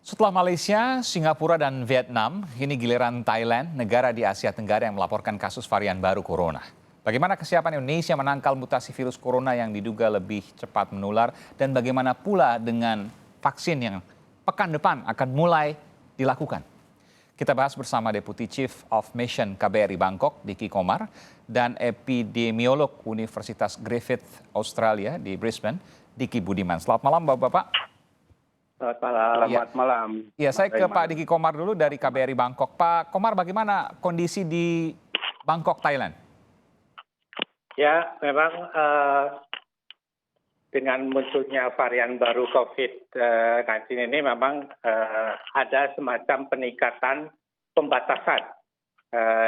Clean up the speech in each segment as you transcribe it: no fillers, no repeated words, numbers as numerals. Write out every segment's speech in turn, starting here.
Setelah Malaysia, Singapura, dan Vietnam, kini giliran Thailand, negara di Asia Tenggara yang melaporkan kasus varian baru corona. Bagaimana kesiapan Indonesia menangkal mutasi virus corona yang diduga lebih cepat menular, dan bagaimana pula dengan vaksin yang pekan depan akan mulai dilakukan? Kita bahas bersama Deputi Chief of Mission KBRI Bangkok, Diki Komar, dan epidemiolog Universitas Griffith Australia di Brisbane, Diki Budiman. Selamat malam, Bapak-Bapak. Selamat malam. Ya, saya ke Pak Diki Komar dulu dari KBRI Bangkok. Pak Komar, bagaimana kondisi di Bangkok, Thailand? Ya, memang dengan munculnya varian baru COVID-19 ini memang ada semacam peningkatan pembatasan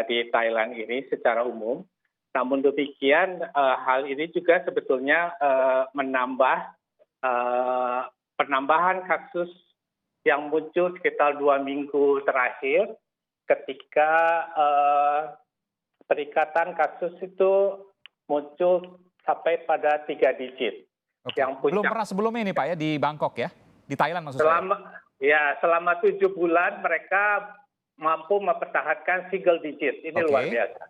di Thailand ini secara umum. Namun demikian, hal ini juga sebetulnya menambah penambahan kasus yang muncul sekitar 2 minggu terakhir ketika peningkatan kasus itu muncul sampai pada 3 digit. Oke. Belum pernah sebelumnya ini Pak ya di Bangkok ya? Di Thailand maksud saya? Selama 7 bulan mereka mampu mempertahankan single digit. Ini luar biasa.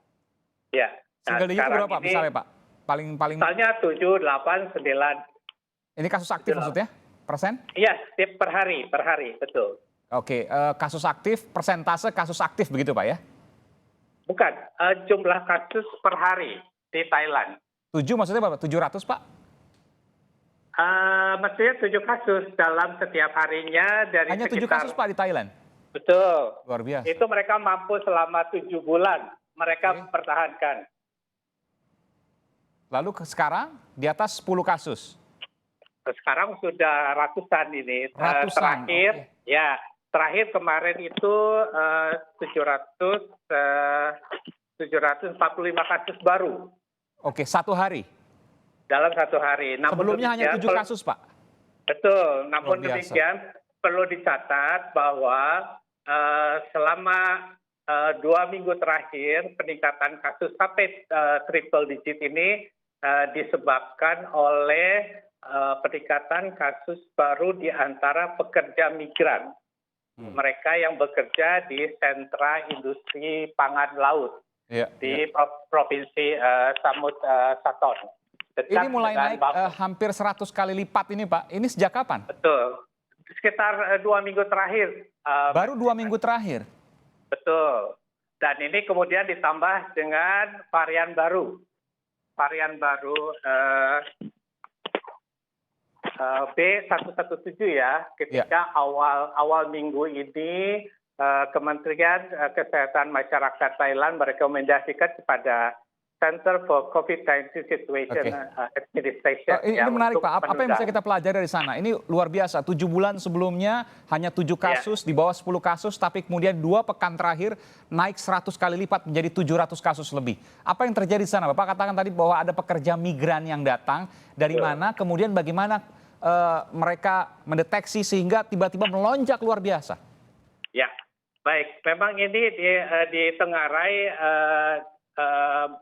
Ya. Single digit berapa misalnya Pak? Paling misalnya 7, 8, 9. Ini kasus aktif maksudnya? Persen? Iya, per hari, betul. Oke, kasus aktif, persentase kasus aktif begitu Pak ya? Bukan, jumlah kasus per hari di Thailand. 7 maksudnya berapa? 700 Pak? Maksudnya 7 kasus dalam setiap harinya dari hanya 7 kasus Pak di Thailand? Betul. Luar biasa. Itu mereka mampu selama 7 bulan, mereka pertahankan. Lalu sekarang di atas 10 kasus? Sekarang sudah ratusan ini. Ratusan. Terakhir kemarin itu 745 kasus baru. Oke, satu hari. Dalam satu hari. Sebelumnya hanya 7 kasus, Pak. Betul. Namun demikian perlu dicatat bahwa selama 2 minggu terakhir peningkatan kasus sampai triple digit ini disebabkan oleh peningkatan kasus baru di antara pekerja migran. Mereka yang bekerja di sentra industri pangan laut di Provinsi Samut Saton. Ini mulai naik hampir 100 kali lipat ini Pak. Ini sejak kapan? Betul. Sekitar 2 minggu terakhir. Baru 2 minggu terakhir? Betul. Dan ini kemudian ditambah dengan varian baru. Varian baru B117 ya, ketika awal minggu ini Kementerian Kesehatan Masyarakat Thailand merekomendasikan kepada Center for COVID-19 Situation Administration. Ini menarik Pak, apa yang bisa kita pelajari dari sana? Ini luar biasa, 7 bulan sebelumnya hanya 7 kasus, di bawah 10 kasus, tapi kemudian 2 pekan terakhir naik 100 kali lipat menjadi 700 kasus lebih. Apa yang terjadi di sana? Bapak katakan tadi bahwa ada pekerja migran yang datang, dari mana, kemudian bagaimana mereka mendeteksi sehingga tiba-tiba melonjak luar biasa? Ya, baik. Memang ini ditengarai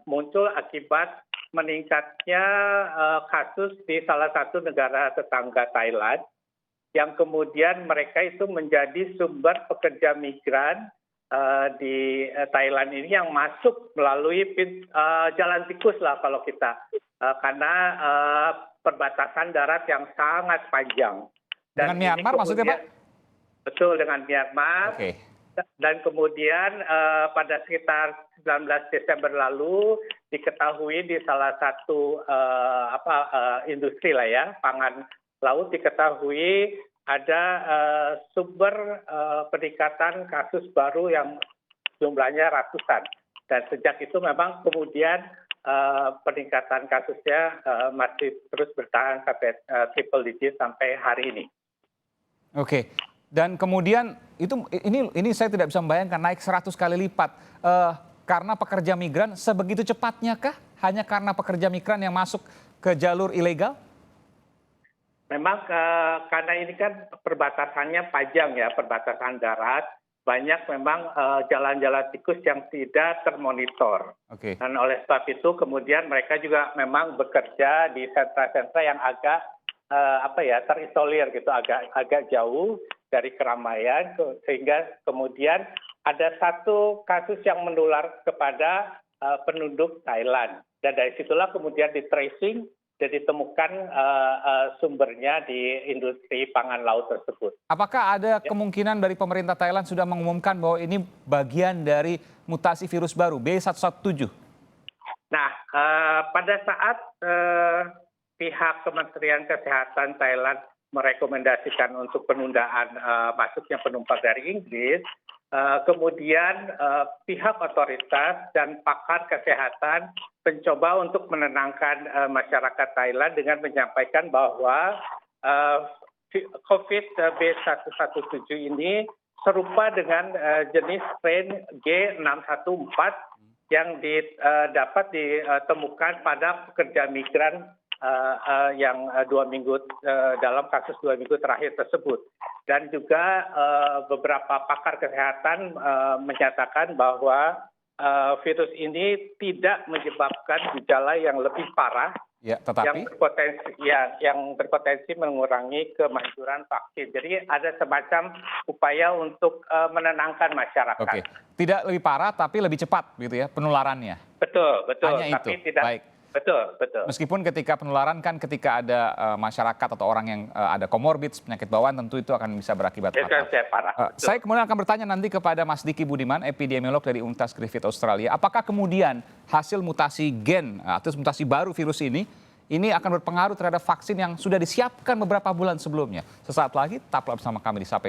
muncul akibat meningkatnya kasus di salah satu negara tetangga Thailand, yang kemudian mereka itu menjadi sumber pekerja migran di Thailand ini yang masuk melalui jalan tikus lah kalau kita, karena perbatasan darat yang sangat panjang. Dengan Myanmar maksudnya Pak? Betul, dengan Myanmar. Dan kemudian pada sekitar 19 Desember lalu diketahui di salah satu industri lah ya, pangan laut, diketahui ada sumber peningkatan kasus baru yang jumlahnya ratusan. Dan sejak itu memang kemudian peningkatan kasusnya masih terus bertahan sampai triple digit sampai hari ini. Oke. Dan kemudian ini saya tidak bisa membayangkan naik 100 kali lipat karena pekerja migran sebegitu cepatnya kah? Hanya karena pekerja migran yang masuk ke jalur ilegal? Memang karena ini kan perbatasannya panjang ya, perbatasan darat. Banyak memang jalan-jalan tikus yang tidak termonitor. Dan oleh sebab itu kemudian mereka juga memang bekerja di sentra-sentra yang agak terisolir gitu, agak jauh, dari keramaian, sehingga kemudian ada satu kasus yang menular kepada penduduk Thailand. Dan dari situlah kemudian di tracing dan ditemukan sumbernya di industri pangan laut tersebut. Apakah ada kemungkinan dari pemerintah Thailand sudah mengumumkan bahwa ini bagian dari mutasi virus baru B117? Nah, pada saat pihak Kementerian Kesehatan Thailand merekomendasikan untuk penundaan masuknya penumpang dari Inggris, kemudian pihak otoritas dan pakar kesehatan mencoba untuk menenangkan masyarakat Thailand dengan menyampaikan bahwa COVID B117 ini serupa dengan jenis strain G614 yang dapat ditemukan pada pekerja migran yang 2 minggu dalam kasus 2 minggu terakhir tersebut. Dan juga beberapa pakar kesehatan menyatakan bahwa virus ini tidak menyebabkan gejala yang lebih parah, Ya, tetapi yang berpotensi mengurangi kemanjuran vaksin. Jadi ada semacam upaya untuk menenangkan masyarakat. oke, tidak lebih parah tapi lebih cepat gitu ya penularannya. Betul. Hanya Tapi itu. tidak. Baik. Betul. Meskipun ketika penularan kan ketika ada masyarakat atau orang yang ada komorbid penyakit bawaan tentu itu akan bisa berakibat Itu fatal. saya parah. Saya kemudian akan bertanya nanti kepada Mas Diki Budiman, epidemiolog dari Universitas Griffith Australia. Apakah kemudian hasil mutasi gen atau mutasi baru virus ini akan berpengaruh terhadap vaksin yang sudah disiapkan beberapa bulan sebelumnya? Sesaat lagi tetaplah bersama kami di Sapa